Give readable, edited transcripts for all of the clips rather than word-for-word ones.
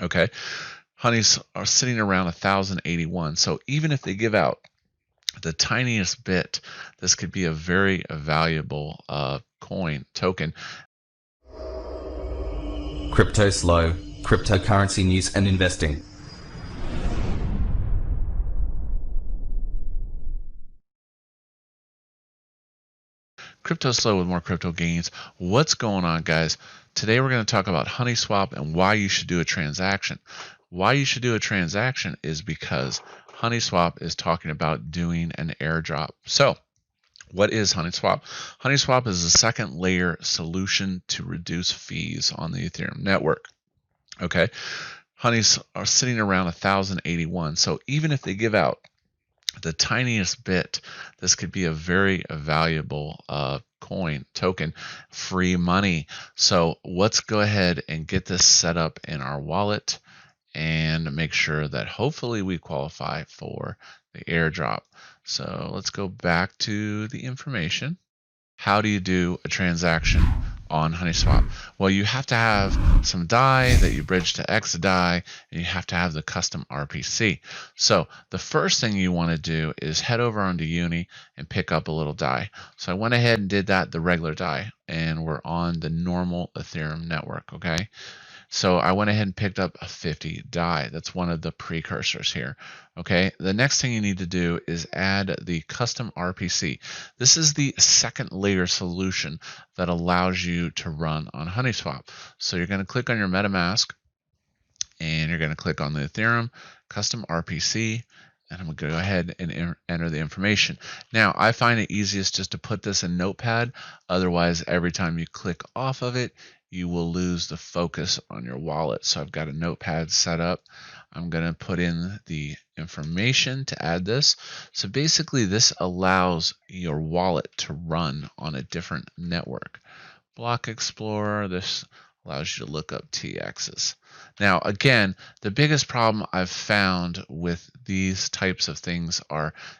Okay, honeys are sitting around 1,081. So even if they give out the tiniest bit, this could be a very valuable token. Cryptoslo, cryptocurrency news and investing. Cryptoslo with more crypto gains. What's going on, guys? Today we're going to talk about HoneySwap and why you should do a transaction. Why you should do a transaction is because HoneySwap is talking about doing an airdrop. So what is HoneySwap? HoneySwap is a second layer solution to reduce fees on the Ethereum network. Okay, honeys are sitting around 1,081. So even if they give out the tiniest bit, this could be a very valuable token, free money. So let's go ahead and get this set up in our wallet and make sure that hopefully we qualify for the airdrop. So let's go back to the information. How do you do a transaction on HoneySwap? Well, you have to have some DAI that you bridge to xDAI, and you have to have the custom RPC. So the first thing you want to do is head over onto Uni and pick up a little DAI. So I went ahead and did that, the regular DAI, and we're on the normal Ethereum network, okay? So I went ahead and picked up a 50 DAI. That's one of the precursors here. Okay, the next thing you need to do is add the custom RPC. This is the second layer solution that allows you to run on HoneySwap. So you're going to click on your MetaMask and you're going to click on the Ethereum custom RPC. And I'm going to go ahead and enter the information. Now, I find it easiest just to put this in Notepad. Otherwise, every time you click off of it, you will lose the focus on your wallet. So I've got a Notepad set up. I'm going to put in the information to add this. So basically, this allows your wallet to run on a different network. Block Explorer, this allows you to look up TXs. Now, again, the biggest problem I've found with these types of things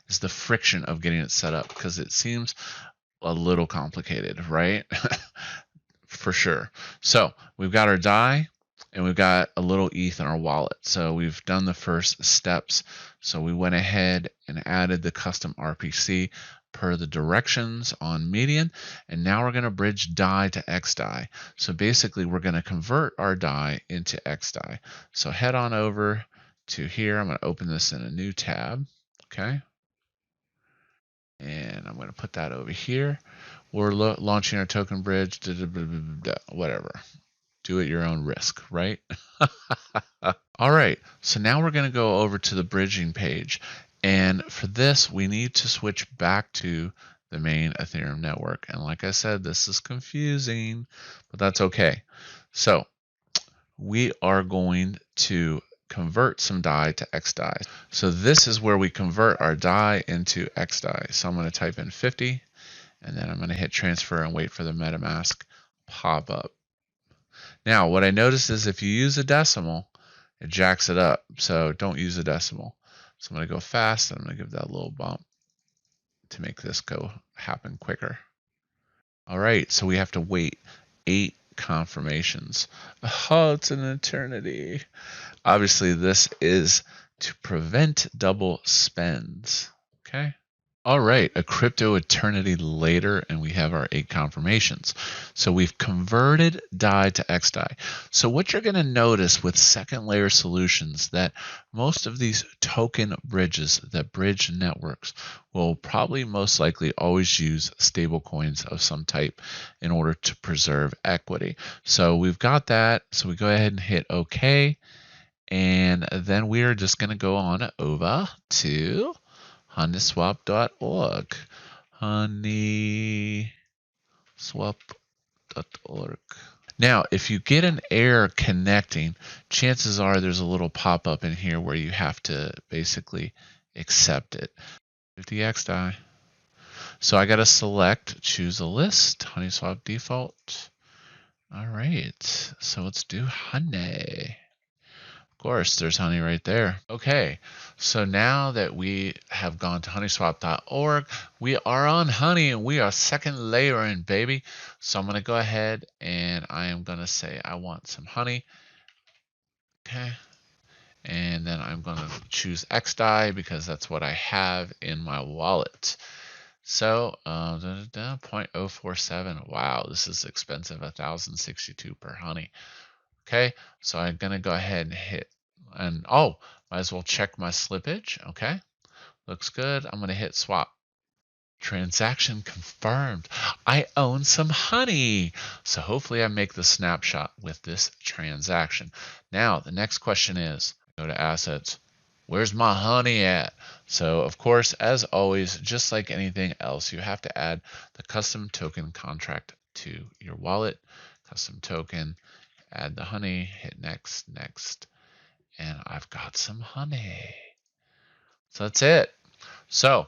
is the friction of getting it set up, because it seems a little complicated, right? For sure. So we've got our DAI and we've got a little ETH in our wallet. So we've done the first steps. So we went ahead and added the custom RPC per the directions on Median, and now we're going to bridge DAI to xDAI. So basically we're going to convert our DAI into xDAI. So head on over to here. I'm going to open this in a new tab. Okay, and I'm going to put that over here. We're launching our token bridge, whatever. Do at your own risk, right? All right, so now we're going to go over to the bridging page. And for this, we need to switch back to the main Ethereum network. And like I said, this is confusing, but that's okay. So we are going to convert some DAI to xDAI. So this is where we convert our DAI into xDAI. So I'm going to type in 50. And then I'm going to hit transfer and wait for the MetaMask pop up. Now, what I noticed is if you use a decimal, it jacks it up. So don't use a decimal. So I'm going to go fast and I'm going to give that a little bump to make this happen quicker. All right, so we have to wait 8 confirmations. Oh, it's an eternity. Obviously, this is to prevent double spends. Okay. All right, a crypto eternity later, and we have our 8 confirmations. So we've converted DAI to xDAI. So what you're going to notice with second layer solutions, that most of these token bridges that bridge networks will probably most likely always use stable coins of some type in order to preserve equity. So we've got that. So we go ahead and hit OK. And then we are just going to go on over to HoneySwap.org. HoneySwap.org. Now, if you get an error connecting, chances are there's a little pop-up in here where you have to basically accept it. 50 xDAI. So I got to choose a list, HoneySwap default. All right, so let's do Honey. Of course, there's Honey right there. Okay, so now that we have gone to honeyswap.org, we are on Honey and we are second layering, baby. So I'm going to go ahead and I am going to say I want some Honey. Okay. And then I'm going to choose xDAI because that's what I have in my wallet. So 0.047. Wow, this is expensive. 1,062 per honey. Okay, so I'm going to go ahead and hit, and oh, might as well check my slippage. Okay, looks good. I'm going to hit swap. Transaction confirmed. I own some honey. So hopefully I make the snapshot with this transaction. Now, the next question is, go to assets. Where's my honey at? So of course, as always, just like anything else, you have to add the custom token contract to your wallet. Custom token, add the honey, hit next, next, and I've got some honey. So that's it. So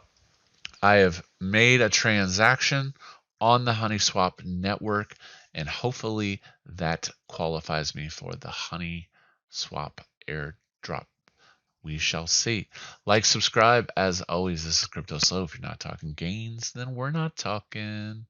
I have made a transaction on the HoneySwap network, and hopefully that qualifies me for the HoneySwap AirDrop. We shall see. Like, subscribe. As always, this is Cryptoslo. If you're not talking gains, then we're not talking.